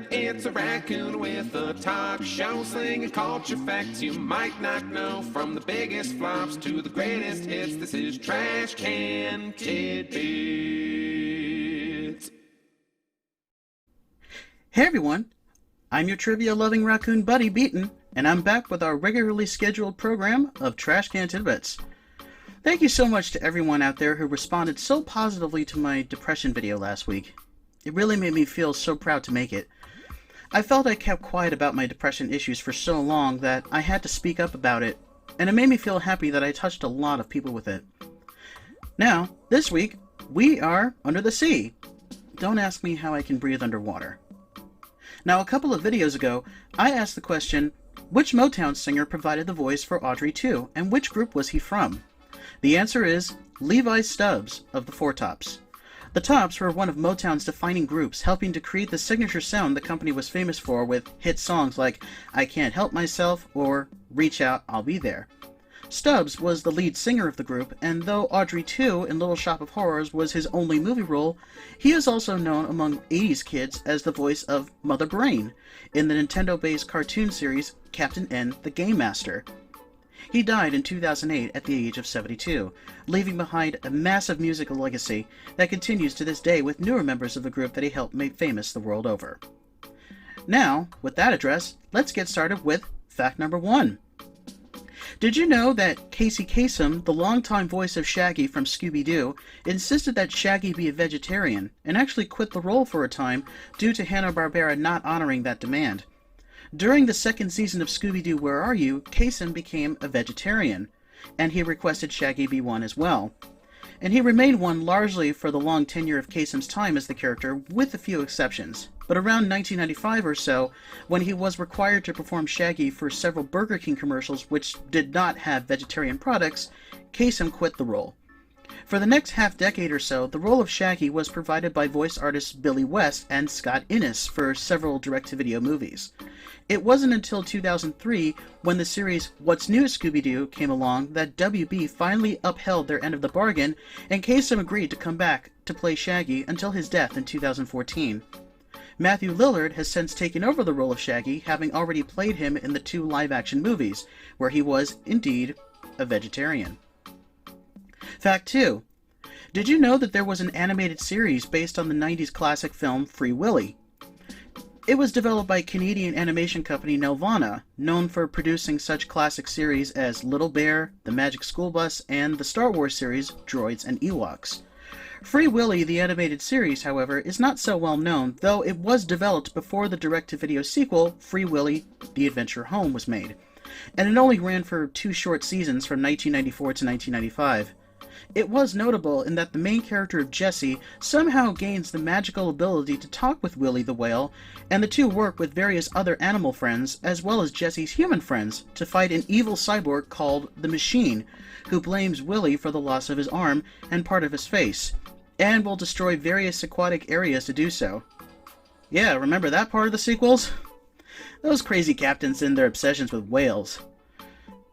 It's a raccoon with a talk show slinging culture facts you might not know. From the biggest flops to the greatest hits, this is Trash Can Tidbits. Hey everyone, I'm your trivia-loving raccoon buddy Beaton, and I'm back with our regularly scheduled program of Trash Can Tidbits. Thank you so much to everyone out there who responded so positively to my depression video last week. It really made me feel so proud to make it. I felt I kept quiet about my depression issues for so long that I had to speak up about it, and it made me feel happy that I touched a lot of people with it. Now, this week, we are under the sea. Don't ask me how I can breathe underwater. Now, a couple of videos ago, I asked the question, which Motown singer provided the voice for Audrey 2, and which group was he from? The answer is Levi Stubbs of the Four Tops. The Tops were one of Motown's defining groups, helping to create the signature sound the company was famous for with hit songs like I Can't Help Myself or Reach Out, I'll Be There. Stubbs was the lead singer of the group, and though Audrey 2 in Little Shop of Horrors was his only movie role, he is also known among 80s kids as the voice of Mother Brain in the Nintendo-based cartoon series Captain N the Game Master. He died in 2008 at the age of 72, leaving behind a massive musical legacy that continues to this day with newer members of the group that he helped make famous the world over. Now, with that address, let's get started with fact number 1. Did you know that Casey Kasem, the longtime voice of Shaggy from Scooby-Doo, insisted that Shaggy be a vegetarian, and actually quit the role for a time due to Hanna-Barbera not honoring that demand? During the second season of Scooby-Doo Where Are You?, Kasem became a vegetarian, and he requested Shaggy be one as well. And he remained one largely for the long tenure of Kasem's time as the character, with a few exceptions. But around 1995 or so, when he was required to perform Shaggy for several Burger King commercials which did not have vegetarian products, Kasem quit the role. For the next half-decade or so, the role of Shaggy was provided by voice artists Billy West and Scott Innes for several direct-to-video movies. It wasn't until 2003, when the series What's New, Scooby-Doo came along, that WB finally upheld their end of the bargain, and Kasem agreed to come back to play Shaggy until his death in 2014. Matthew Lillard has since taken over the role of Shaggy, having already played him in the 2 live-action movies, where he was, indeed, a vegetarian. Fact 2. Did you know that there was an animated series based on the 90s classic film Free Willy? It was developed by Canadian animation company Nelvana, known for producing such classic series as Little Bear, The Magic School Bus, and the Star Wars series Droids and Ewoks. Free Willy, the animated series, however, is not so well known, though it was developed before the direct-to-video sequel, Free Willy, The Adventure Home, was made, and it only ran for 2 short seasons from 1994 to 1995. It was notable in that the main character of Jessie somehow gains the magical ability to talk with Willy the whale, and the two work with various other animal friends, as well as Jessie's human friends, to fight an evil cyborg called the Machine, who blames Willy for the loss of his arm and part of his face, and will destroy various aquatic areas to do so. Yeah, remember that part of the sequels? Those crazy captains and their obsessions with whales.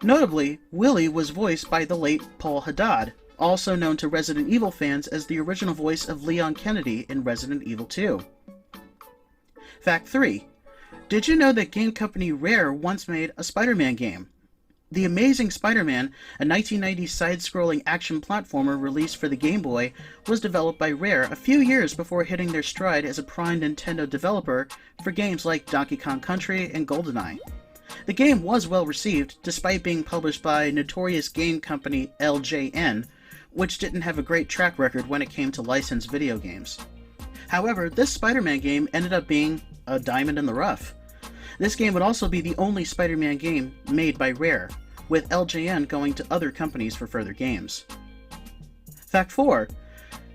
Notably, Willy was voiced by the late Paul Haddad, also known to Resident Evil fans as the original voice of Leon Kennedy in Resident Evil 2. Fact 3. Did you know that game company Rare once made a Spider-Man game? The Amazing Spiderman, a 1990s side-scrolling action platformer released for the Game Boy, was developed by Rare a few years before hitting their stride as a prime Nintendo developer for games like Donkey Kong Country and GoldenEye. The game was well received, despite being published by notorious game company LJN, which didn't have a great track record when it came to licensed video games. However, this Spider-Man game ended up being a diamond in the rough. This game would also be the only Spider-Man game made by Rare, with LJN going to other companies for further games. Fact 4.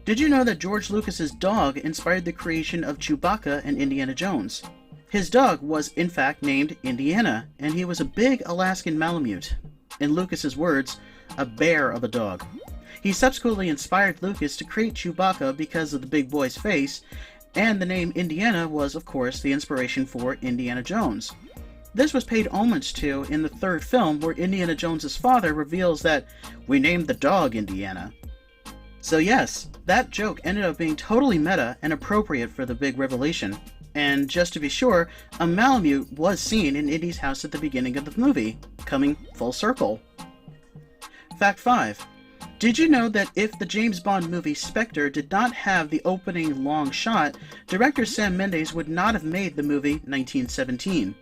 Did you know that George Lucas's dog inspired the creation of Chewbacca and Indiana Jones? His dog was in fact named Indiana, and he was a big Alaskan Malamute. In Lucas's words, a bear of a dog. He subsequently inspired Lucas to create Chewbacca because of the big boy's face, and the name Indiana was, of course, the inspiration for Indiana Jones. This was paid homage to in the 3rd film, where Indiana Jones's father reveals that, "We named the dog Indiana." So yes, that joke ended up being totally meta and appropriate for the big revelation. And just to be sure, a Malamute was seen in Indy's house at the beginning of the movie, coming full circle. Fact 5. Did you know that if the James Bond movie Spectre did not have the opening long shot, director Sam Mendes would not have made the movie 1917.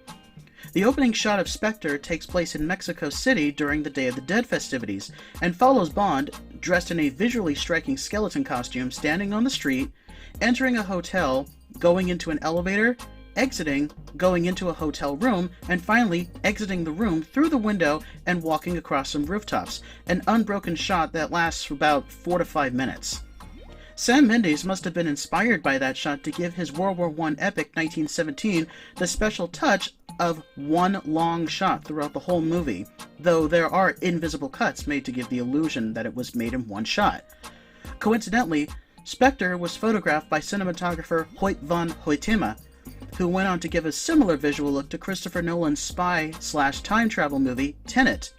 The opening shot of Spectre takes place in Mexico City during the Day of the Dead festivities, and follows Bond, dressed in a visually striking skeleton costume, standing on the street, entering a hotel, going into an elevator, exiting, going into a hotel room, and finally exiting the room through the window and walking across some rooftops, an unbroken shot that lasts for about 4 to 5 minutes. Sam Mendes must have been inspired by that shot to give his World War I epic 1917 the special touch of one long shot throughout the whole movie, though there are invisible cuts made to give the illusion that it was made in one shot. Coincidentally, Spectre was photographed by cinematographer Hoyt van Hoytema, who went on to give a similar visual look to Christopher Nolan's spy/time travel movie Tenet.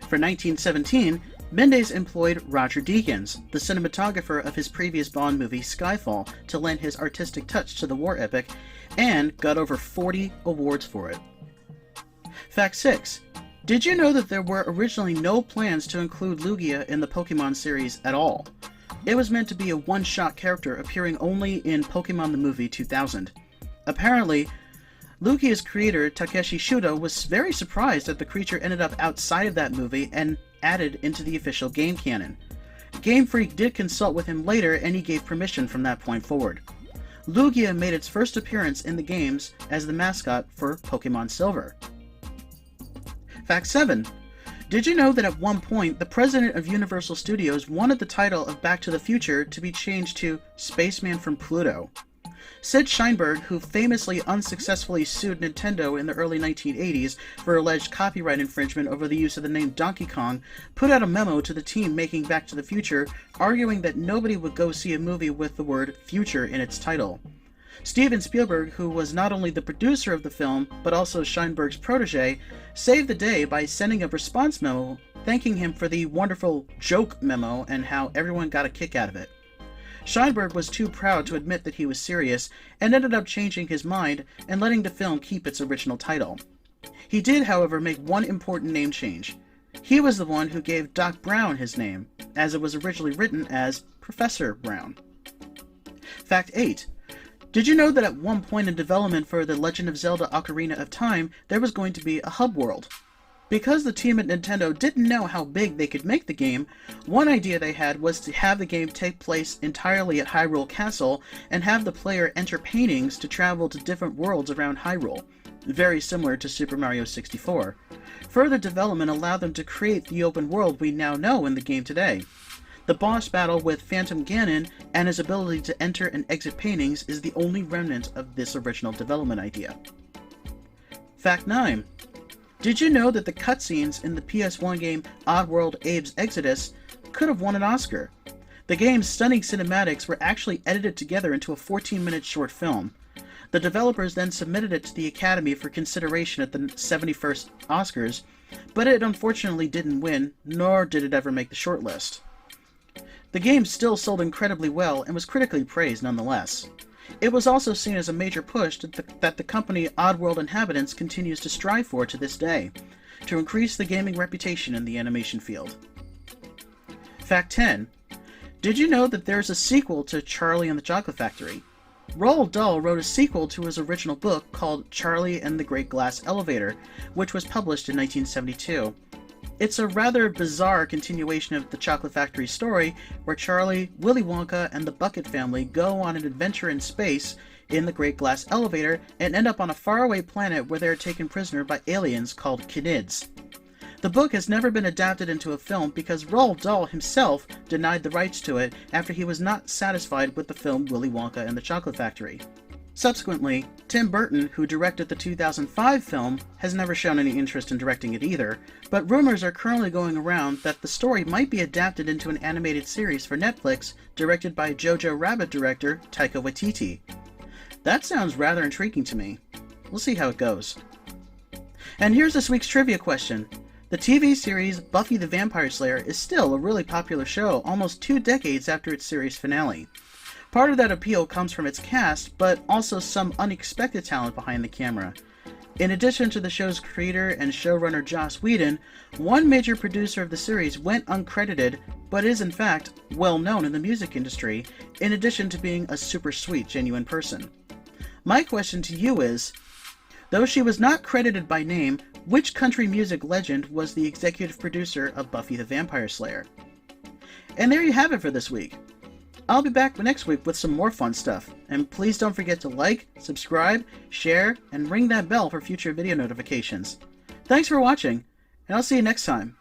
For 1917, Mendes employed Roger Deakins, the cinematographer of his previous Bond movie Skyfall, to lend his artistic touch to the war epic, and got over 40 awards for it. Fact 6. Did you know that there were originally no plans to include Lugia in the Pokemon series at all? It was meant to be a one-shot character appearing only in Pokemon the Movie 2000. Apparently, Lugia's creator, Takeshi Shudo, was very surprised that the creature ended up outside of that movie and added into the official game canon. Game Freak did consult with him later, and he gave permission from that point forward. Lugia made its first appearance in the games as the mascot for Pokemon Silver. Fact 7. Did you know that at one point, the president of Universal Studios wanted the title of Back to the Future to be changed to Spaceman from Pluto? Sid Sheinberg, who famously unsuccessfully sued Nintendo in the early 1980s for alleged copyright infringement over the use of the name Donkey Kong, put out a memo to the team making Back to the Future, arguing that nobody would go see a movie with the word future in its title. Steven Spielberg, who was not only the producer of the film, but also Sheinberg's protege, saved the day by sending a response memo thanking him for the wonderful joke memo and how everyone got a kick out of it. Sheinberg was too proud to admit that he was serious, and ended up changing his mind and letting the film keep its original title. He did, however, make one important name change. He was the one who gave Doc Brown his name, as it was originally written as Professor Brown. Fact 8. Did you know that at one point in development for The Legend of Zelda Ocarina of Time, there was going to be a hub world? Because the team at Nintendo didn't know how big they could make the game, one idea they had was to have the game take place entirely at Hyrule Castle and have the player enter paintings to travel to different worlds around Hyrule, very similar to Super Mario 64. Further development allowed them to create the open world we now know in the game today. The boss battle with Phantom Ganon and his ability to enter and exit paintings is the only remnant of this original development idea. Fact 9. Did you know that the cutscenes in the PS1 game Oddworld Abe's Exodus could have won an Oscar? The game's stunning cinematics were actually edited together into a 14-minute short film. The developers then submitted it to the Academy for consideration at the 71st Oscars, but it unfortunately didn't win, nor did it ever make the shortlist. The game still sold incredibly well and was critically praised nonetheless. It was also seen as a major push that the company Oddworld Inhabitants continues to strive for to this day, to increase the gaming reputation in the animation field. Fact 10. Did you know that there's a sequel to Charlie and the Chocolate Factory? Roald Dahl wrote a sequel to his original book called Charlie and the Great Glass Elevator, which was published in 1972. It's a rather bizarre continuation of the Chocolate Factory story, where Charlie, Willy Wonka, and the Bucket family go on an adventure in space in the Great Glass Elevator and end up on a faraway planet where they are taken prisoner by aliens called Canids. The book has never been adapted into a film because Roald Dahl himself denied the rights to it after he was not satisfied with the film Willy Wonka and the Chocolate Factory. Subsequently, Tim Burton, who directed the 2005 film, has never shown any interest in directing it either, but rumors are currently going around that the story might be adapted into an animated series for Netflix, directed by Jojo Rabbit director Taika Waititi. That sounds rather intriguing to me. We'll see how it goes. And here's this week's trivia question. The TV series Buffy the Vampire Slayer is still a really popular show almost 2 decades after its series finale. Part of that appeal comes from its cast, but also some unexpected talent behind the camera. In addition to the show's creator and showrunner Joss Whedon, one major producer of the series went uncredited, but is in fact well known in the music industry, in addition to being a super sweet, genuine person. My question to you is, though she was not credited by name, which country music legend was the executive producer of Buffy the Vampire Slayer? And there you have it for this week. I'll be back next week with some more fun stuff, and please don't forget to like, subscribe, share, and ring that bell for future video notifications. Thanks for watching, and I'll see you next time.